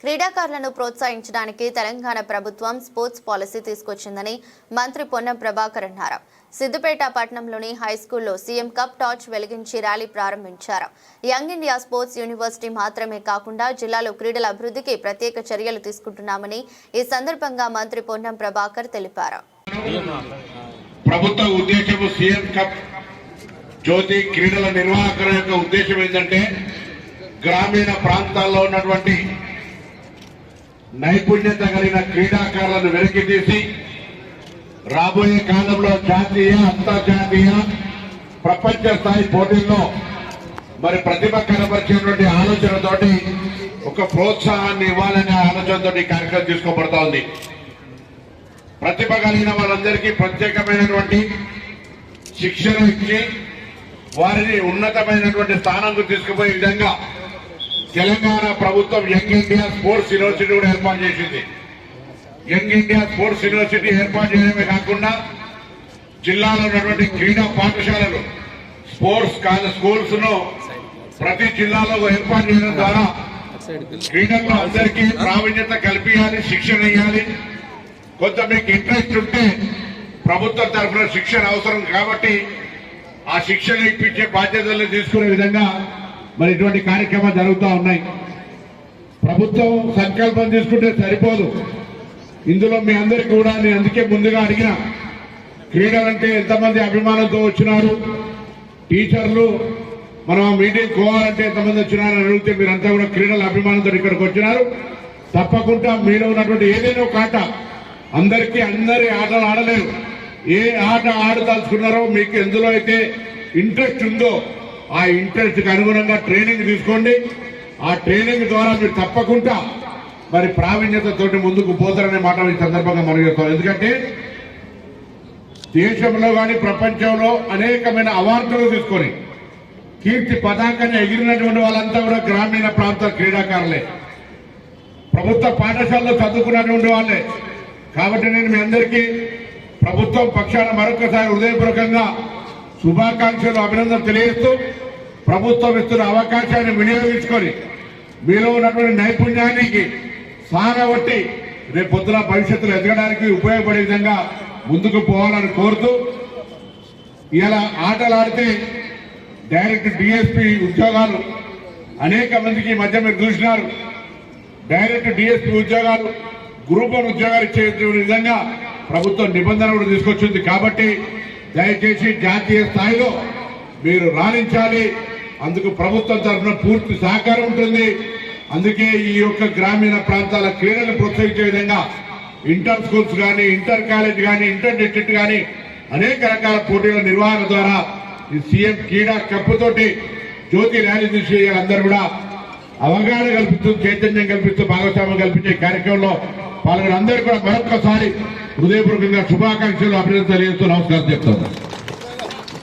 క్రీడాకారులను ప్రోత్సహించడానికి తెలంగాణ ప్రభుత్వం స్పోర్ట్స్ పాలసీ తీసుకొచ్చిందని మంత్రి పొన్నం ప్రభాకర్ అన్నారు. సిద్దిపేట పట్టణంలోని హైస్కూల్లో సీఎం కప్ టార్చ్ వెలిగించి ర్యాలీ ప్రారంభించారు. యంగ్ ఇండియా స్పోర్ట్స్ యూనివర్సిటీ మాత్రమే కాకుండా జిల్లాలో క్రీడల అభివృద్ధికి ప్రత్యేక చర్యలు తీసుకుంటున్నామని ఈ సందర్భంగా మంత్రి పొన్నం ప్రభాకర్ తెలిపారు. ప్రభుత్వ ఉద్దేశం సీఎం కప్ జ్యోతి క్రీడల నిర్వాహకుల యొక్క ఉద్దేశం ఏంటంటే గ్రామీణ ప్రాంతాల్లో ఉన్నటువంటి నైపుణ్యత కలిగిన క్రీడాకారులను వెలికి తీసి రాబోయే కాలంలో జాతీయ అంతర్జాతీయ ప్రపంచ స్థాయి పోటీల్లో మరి ప్రతిభ కనబరిచేటువంటి ఆలోచనతోటి ఒక ప్రోత్సాహాన్ని ఇవ్వాలనే ఆలోచనతో ఈ కార్యక్రమం తీసుకోబడతా ఉంది. ప్రతిభ కలిగిన వాళ్ళందరికీ ప్రత్యేకమైనటువంటి శిక్షణ ఇచ్చి వారిని ఉన్నతమైనటువంటి స్థానానికి తీసుకుపోయే విధంగా తెలంగాణ ప్రభుత్వం యంగ్ ఇండియా స్పోర్ట్స్ యూనివర్సిటీ కూడా ఏర్పాటు చేసింది. యంగ్ ఇండియా స్పోర్ట్స్ యూనివర్సిటీ ఏర్పాటు చేయడమే కాకుండా జిల్లాలో ఉన్నటువంటి క్రీడా పాఠశాలలు స్పోర్ట్స్ స్కూల్స్ ను ప్రతి జిల్లాలో ఏర్పాటు చేయడం ద్వారా క్రీడల్లో అందరికీ ప్రావీణ్యత కల్పించాలి, శిక్షణ ఇవ్వాలి. కొంత మీకు ఇంట్రెస్ట్ ఉంటే ప్రభుత్వం తరఫున శిక్షణ అవసరం కాబట్టి ఆ శిక్షణ ఇప్పించే బాధ్యతలు తీసుకునే విధంగా మరి ఇటువంటి కార్యక్రమాలు జరుగుతూ ఉన్నాయి. ప్రభుత్వం సంకల్పం తీసుకుంటే సరిపోదు. ఇందులో మీ అందరికీ కూడా నేను అందుకే ముందుగా అడిగిన క్రీడలంటే ఎంతమంది అభిమానంతో వచ్చినారు, టీచర్లు మనం మీటింగ్ పోవాలంటే ఎంతమంది వచ్చినారని అడిగితే మీరంతా కూడా క్రీడల అభిమానంతో ఇక్కడికి వచ్చినారు. తప్పకుండా మీలో ఉన్నటువంటి ఏదైనా ఒక ఆట అందరికీ అందరి ఆటలు ఆడలేరు. ఏ ఆట ఆడదలుచుకున్నారో మీకు ఎందులో అయితే ఇంట్రెస్ట్ ఉందో ఆ ఇంట్రెస్ట్ కి అనుగుణంగా ట్రైనింగ్ తీసుకోండి. ఆ ట్రైనింగ్ ద్వారా మీరు తప్పకుండా మరి ప్రావీణ్యతతోటి ముందుకు పోతారనే మాట ఈ సందర్భంగా మనం చేస్తాం. ఎందుకంటే దేశంలో కానీ ప్రపంచంలో అనేకమైన అవార్డులు తీసుకొని కీర్తి పతాకాన్ని ఎగిరినటువంటి వాళ్ళంతా కూడా గ్రామీణ ప్రాంత క్రీడాకారులే, ప్రభుత్వ పాఠశాలలో చదువుకున్నటువంటి వాళ్ళే. కాబట్టి నేను మీ అందరికీ ప్రభుత్వం పక్షాన మరొకసారి హృదయపూర్వకంగా శుభాకాంక్షలు, అభినందనలు తెలియజేస్తూ ప్రభుత్వం ఇస్తున్న అవకాశాన్ని వినియోగించుకొని మీలో ఉన్నటువంటి నైపుణ్యానికి సానబట్టి రేపు పొద్దున భవిష్యత్తులో ఎదగడానికి ఉపయోగపడే విధంగా ముందుకు పోవాలని కోరుతూ ఇలా ఆటలు ఆడితే డైరెక్ట్ డిఎస్పీ ఉద్యోగాలు అనేక మందికి ఈ మధ్య మీరు చూసినారు. డైరెక్ట్ డిఎస్పీ ఉద్యోగాలు, గ్రూప్ 1 ఉద్యోగాలు ఇచ్చే విధంగా ప్రభుత్వం నిబంధన కూడా తీసుకొచ్చింది. కాబట్టి దయచేసి జాతీయ స్థాయిలో మీరు రాణించాలి. అందుకు ప్రభుత్వం తరఫున పూర్తి సహకారం ఉంటుంది. అందుకే ఈ యొక్క గ్రామీణ ప్రాంతాల క్రీడలు ప్రోత్సహించే విధంగా ఇంటర్ స్కూల్స్ కానీ, ఇంటర్ కాలేజ్ కానీ, ఇంటర్ డిస్ట్రిక్ట్ కానీ అనేక రకాల పోటీల నిర్వహణ ద్వారా ఈ సీఎం క్రీడా కప్పుతోటి జ్యోతి ర్యాలీ తీసి అందరూ కూడా అవగాహన కల్పిస్తూ, చైతన్యం కల్పిస్తూ, భాగస్వామ్యం కల్పించే కార్యక్రమంలో పాల్గొని అందరూ కూడా మరొకసారి హృదయపూర్వకంగా శుభాకాంక్షలు, అభినందనలు తెలియజేస్తూ నమస్కారం చెప్తాను.